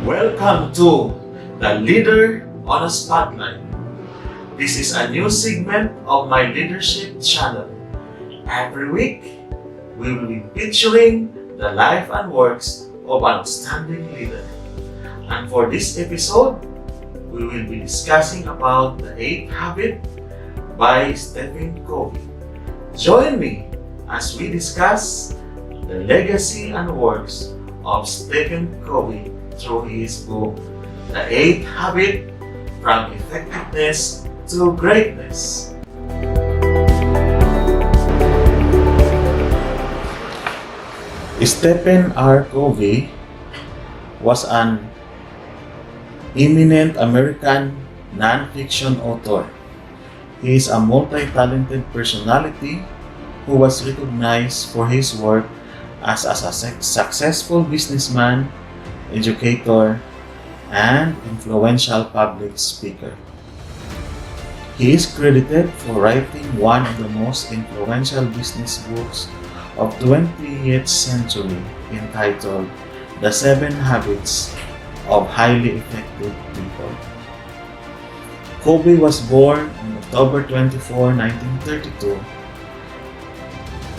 Welcome to the Leader on a Spotlight. This is a new segment of my leadership channel. Every week, we will be featuring the life and works of an outstanding leader. And for this episode, we will be discussing about the 8th Habit by Stephen Covey. Join me as we discuss the legacy and works of Stephen Covey through his book, The 8th Habit from Effectiveness to Greatness. Stephen R. Covey was an eminent American non-fiction author. He is a multi-talented personality who was recognized for his work as a successful businessman, educator, and influential public speaker. He is credited for writing one of the most influential business books of 20th century entitled The 7 Habits of Highly Effective People. Covey was born on October 24, 1932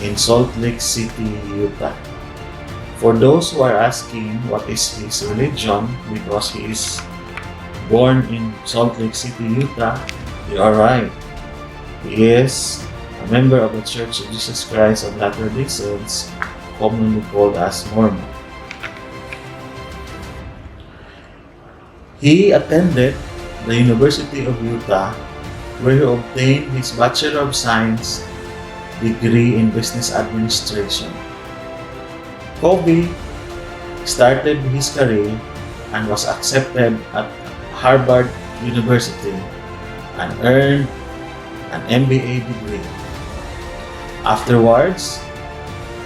in Salt Lake City, Utah. For those who are asking what is his religion because he is born in Salt Lake City, Utah, you are right. He is a member of the Church of Jesus Christ of Latter-day Saints, commonly called as Mormon. He attended the University of Utah, where he obtained his Bachelor of Science degree in Business Administration. Covey started his career and was accepted at Harvard University and earned an MBA degree. Afterwards,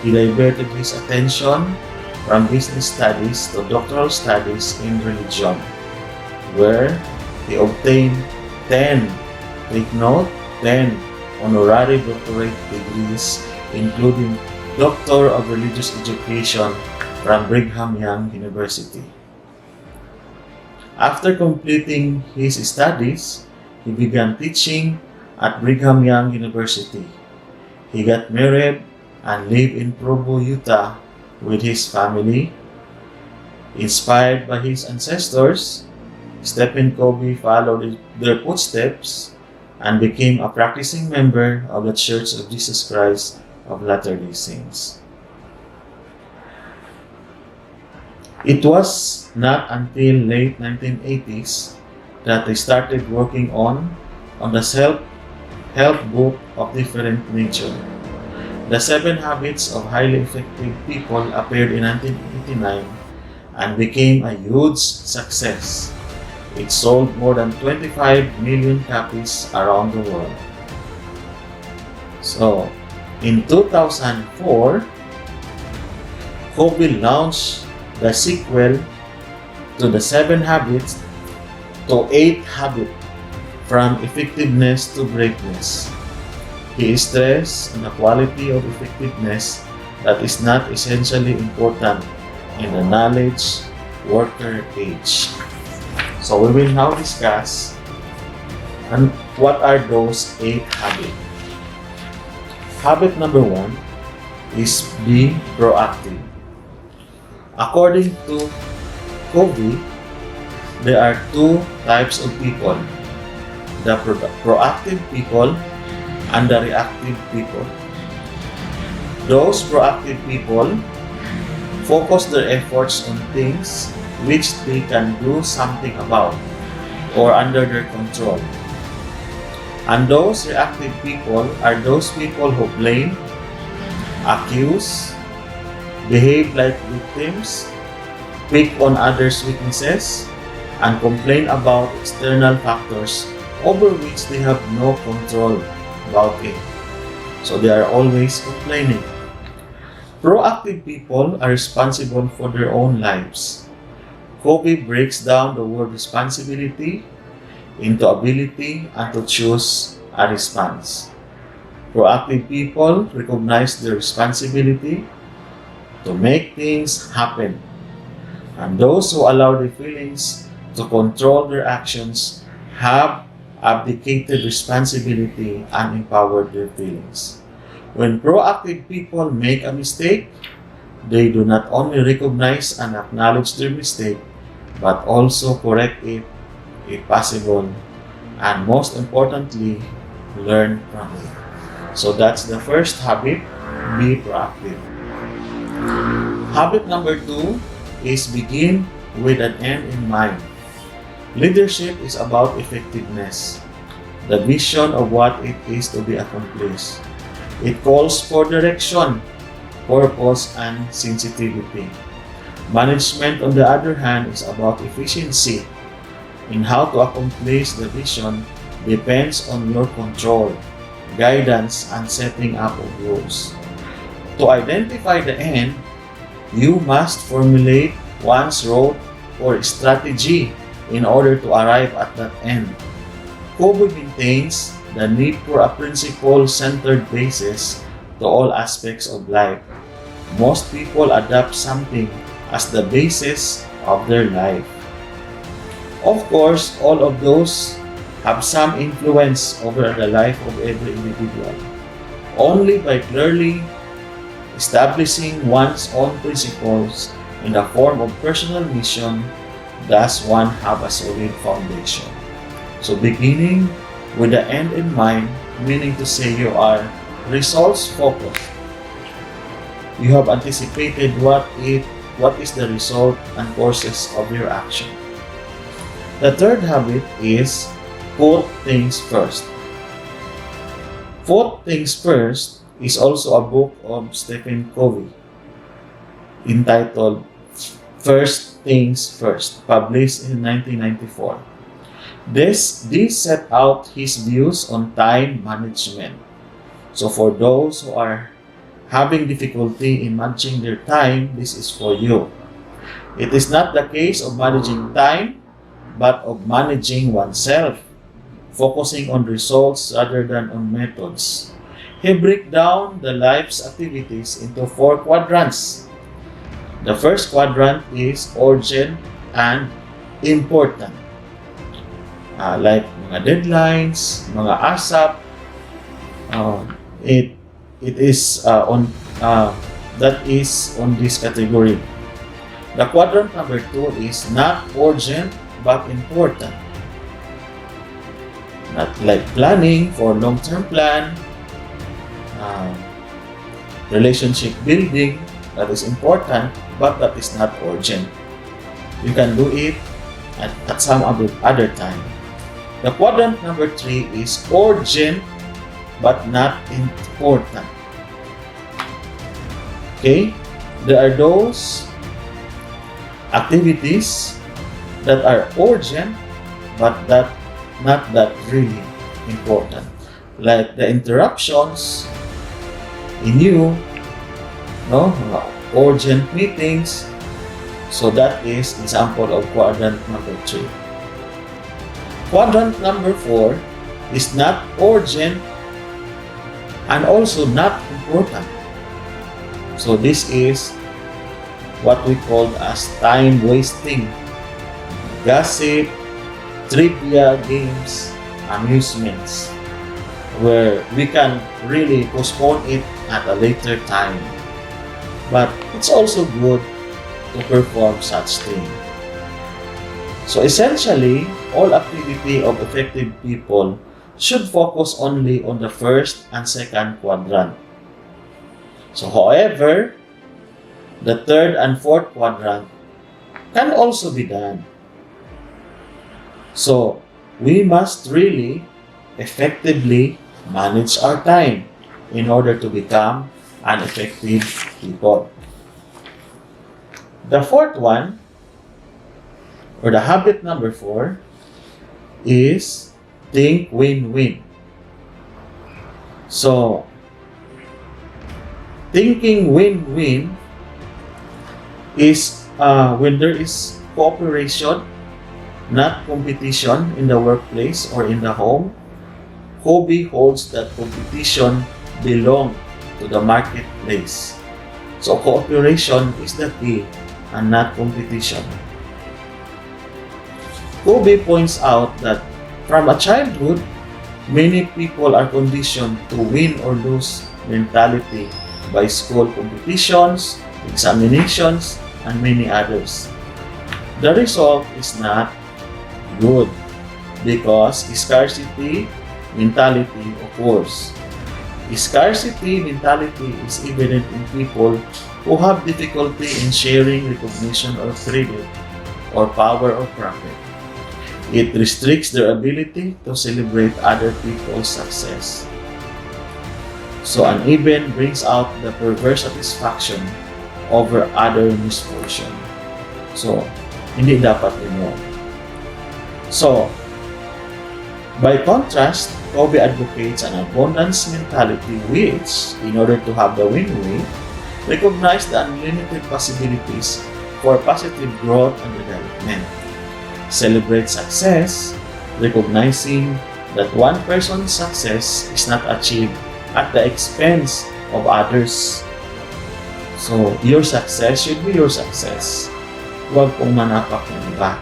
he diverted his attention from business studies to doctoral studies in religion, where he obtained 10 honorary doctorate degrees, including Doctor of Religious Education from Brigham Young University. After completing his studies, he began teaching at Brigham Young University. He got married and lived in Provo, Utah with his family. Inspired by his ancestors, Stephen Covey followed their footsteps and became a practicing member of the Church of Jesus Christ of Latter-day Saints. It was not until late 1980s that they started working on the self-help book of different nature. The 7 Habits of Highly Effective People appeared in 1989 and became a huge success. It sold more than 25 million copies around the world. So, in 2004, Covey launched the sequel to the 7 Habits to 8th Habit from Effectiveness to Greatness. He stressed on the quality of effectiveness that is not essentially important in the knowledge worker age. So we will now discuss what are those 8 habits. Habit number 1 is be proactive. According to Covey, there are 2 types of people: the proactive people and the reactive people. Those proactive people focus their efforts on things which they can do something about or under their control. And those reactive people are those people who blame, accuse, behave like victims, pick on others' weaknesses, and complain about external factors over which they have no control about it. So they are always complaining. Proactive people are responsible for their own lives. Covey breaks down the word responsibility into ability and to choose a response. Proactive people recognize their responsibility to make things happen. And those who allow their feelings to control their actions have abdicated responsibility and empowered their feelings. When proactive people make a mistake, they do not only recognize and acknowledge their mistake, but also correct it if possible, and most importantly, learn from it. So that's the first habit, be proactive. Habit number 2 is begin with an end in mind. Leadership is about effectiveness, the vision of what it is to be accomplished. It calls for direction, purpose, and sensitivity. Management, on the other hand, is about efficiency. In how to accomplish the vision depends on your control, guidance, and setting up of rules. To identify the end, you must formulate one's road or strategy in order to arrive at that end. Covey maintains the need for a principle-centered basis to all aspects of life. Most people adopt something as the basis of their life. Of course, all of those have some influence over the life of every individual. Only by clearly establishing one's own principles in the form of personal mission does one have a solid foundation. So beginning with the end in mind, meaning to say you are results focused. You have anticipated what is the result and courses of your action. The third habit is put things first. Put Things First is also a book of Stephen Covey entitled First Things First, published in 1994. This set out his views on time management. So for those who are having difficulty in managing their time, this is for you. It is not the case of managing time, but of managing oneself, focusing on results rather than on methods. He breaks down the life's activities into 4 quadrants. The first quadrant is urgent and important. Like mga deadlines, mga ASAP, it is that is on this category. The quadrant number 2 is not urgent but important. Not like planning for long-term plan, relationship building, that is important, but that is not urgent. You can do it at some other time. The quadrant number 3 is urgent but not important. Okay? There are those activities that are urgent but not that really important. Like the interruptions in you, urgent meetings. So that is example of quadrant number 3. Quadrant number 4 is not urgent and also not important. So this is what we call as time wasting. Gossip, trivia, games, amusements, where we can really postpone it at a later time. But it's also good to perform such thing. So essentially, all activity of effective people should focus only on the first and second quadrant. So however, the third and fourth quadrant can also be done. So we must really effectively manage our time in order to become an effective people. The fourth one, or the habit number 4, is think win-win. So, thinking win-win is when there is cooperation, not competition in the workplace or in the home. Covey holds that competition belongs to the marketplace. So cooperation is the key and not competition. Covey points out that from a childhood, many people are conditioned to win or lose mentality by school competitions, examinations, and many others. The result is not good because scarcity mentality occurs. Scarcity mentality is evident in people who have difficulty in sharing recognition or credit or power or profit. It restricts their ability to celebrate other people's success. So uneven brings out the perverse satisfaction over other misfortune. So, hindi dapat ino. So, by contrast, Covey advocates an abundance mentality which, in order to have the win-win, recognize the unlimited possibilities for positive growth and development. Celebrate success, recognizing that one person's success is not achieved at the expense of others. So, your success should be your success. Huwag kong manapak ng iba.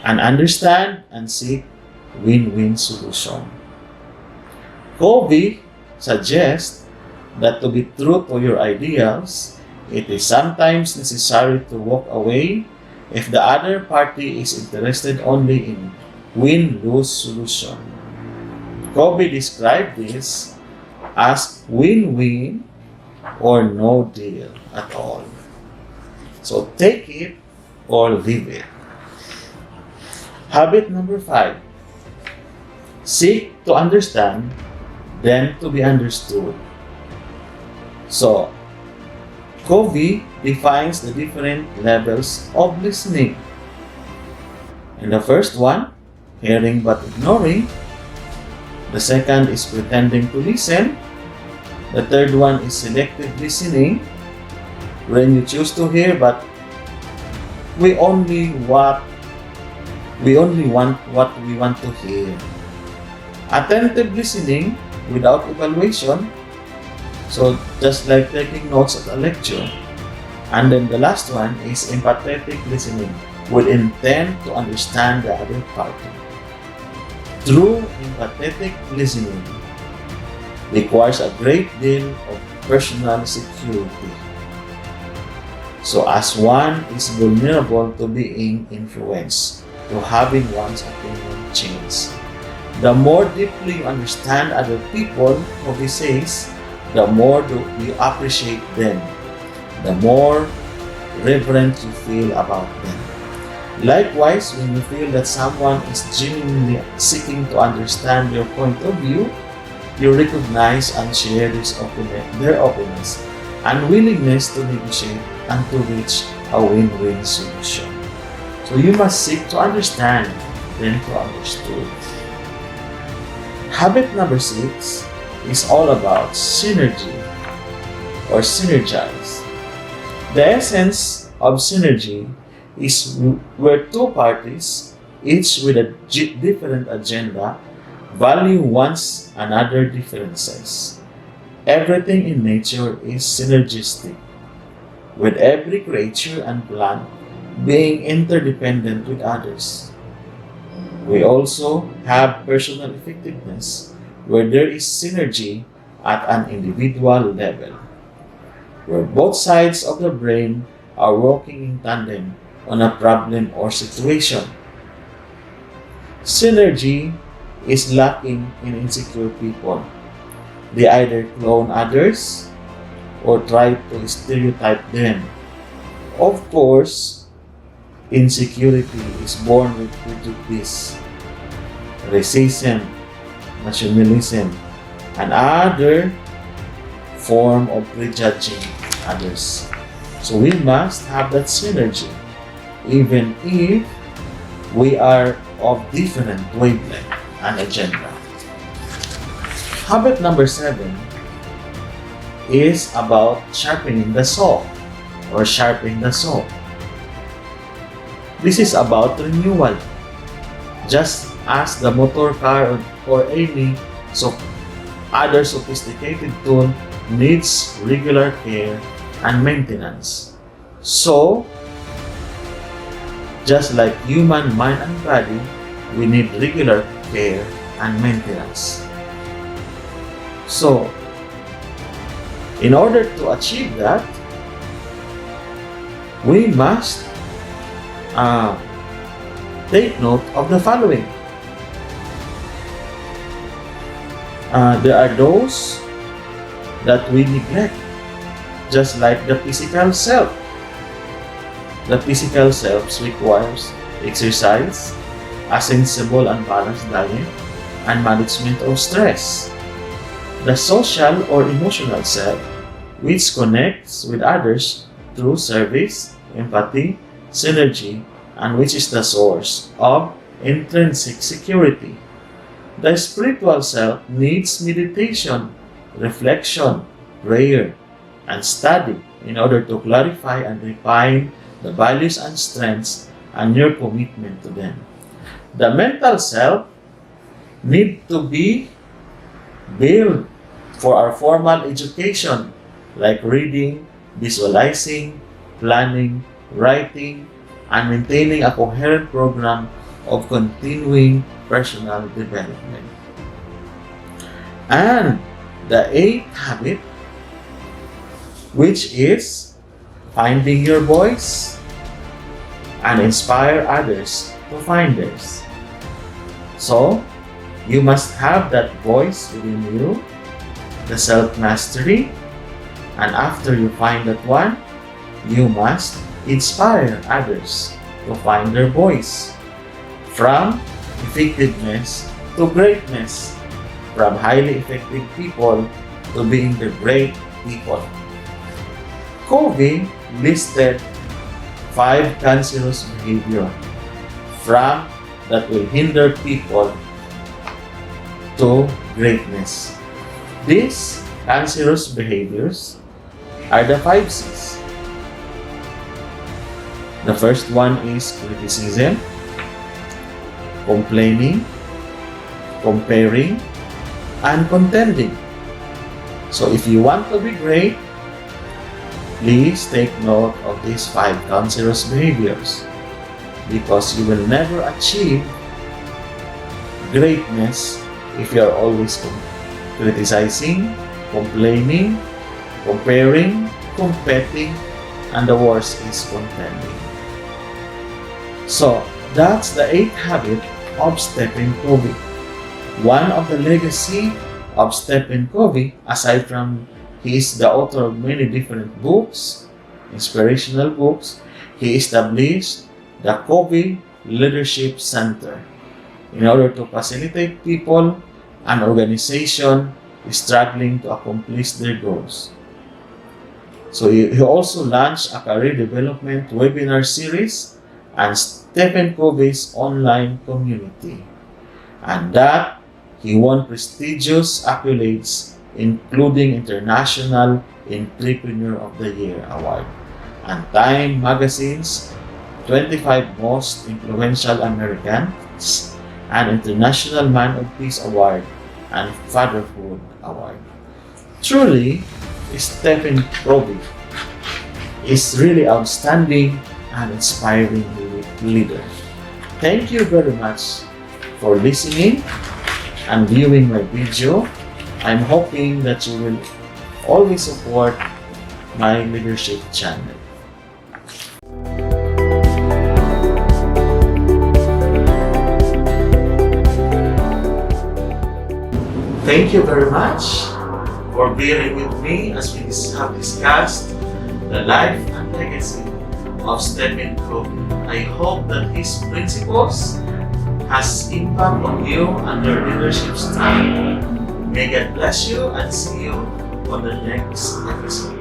And understand and seek win-win solution. Covey suggests that to be true to your ideals, it is sometimes necessary to walk away if the other party is interested only in win-lose solution. Covey described this as win-win or no deal at all. So take it or leave it. Habit number 5. Seek to understand, then to be understood. So, Covey defines the different levels of listening. And the first one, hearing but ignoring. The second is pretending to listen. The third one is selective listening, when you choose to hear but we only want what we want to hear. Attentive listening without evaluation. So just like taking notes at a lecture. And then the last one is empathetic listening with intent to understand the other party. True empathetic listening requires a great deal of personal security. So as one is vulnerable to being influenced, to having one's opinion changed. The more deeply you understand other people, Covey says, the more you appreciate them, the more reverent you feel about them. Likewise, when you feel that someone is genuinely seeking to understand your point of view, you recognize and share their openness and willingness to negotiate and to reach a win-win solution. So you must seek to understand, then to understood. Habit number 6 is all about synergy or synergize. The essence of synergy is where two parties, each with a different agenda, value one another's differences. Everything in nature is synergistic, with every creature and plant being interdependent with others. We also have personal effectiveness, where there is synergy at an individual level, where both sides of the brain are working in tandem on a problem or situation. Synergy is lacking in insecure people. They either clone others or try to stereotype them. Of course, insecurity is born with prejudice, racism, nationalism, and other form of prejudging others. So we must have that synergy, even if we are of different wavelength and agenda. Habit number 7 is about sharpening the saw or sharpening the saw. This is about renewal. Just as the motor car or any other sophisticated tool needs regular care and maintenance, so Just like human mind and body, we need regular care and maintenance. So, in order to achieve that, we must take note of the following. There are those that we neglect, just like the physical self. The physical self requires exercise, a sensible and balanced diet, and management of stress. The social or emotional self, which connects with others through service, empathy, synergy, and which is the source of intrinsic security. The spiritual self needs meditation, reflection, prayer, and study in order to clarify and refine the values and strengths and your commitment to them. The mental self need to be built for our formal education like reading, visualizing, planning, writing, and maintaining a coherent program of continuing personal development. And the eighth habit, which is finding your voice and inspire others to find theirs. So, you must have that voice within you, the self-mastery, and after you find that one, you must inspire others to find their voice. From effectiveness to greatness, from highly effective people to being the great people. Covey listed 5 cancerous behavior that will hinder people to greatness. These cancerous behaviors are the 5 C's. The first one is criticism, complaining, comparing, and contending. So if you want to be great, please take note of these 5 cancerous behaviors, because you will never achieve greatness if you are always criticizing, complaining, comparing, competing, and the worst is contending. So that's the 8th habit of Stephen Covey. One of the legacy of Stephen Covey, aside from he is the author of many different books, inspirational books, he established the Covey Leadership Center in order to facilitate people and organizations struggling to accomplish their goals. So he also launched a career development webinar series and Stephen Covey's online community. And that he won prestigious accolades including International Entrepreneur of the Year Award and Time Magazine's 25 Most Influential Americans and International Man of Peace Award and Fatherhood Award. Truly, Stephen Covey is really outstanding and inspiring leader. Thank you very much for listening and viewing my video. I'm hoping that you will always support my leadership channel. Thank you very much for bearing with me as we have discussed the life and legacy of Stephen Covey. I hope that his principles has impact on you and your leadership style. May God bless you and see you on the next episode.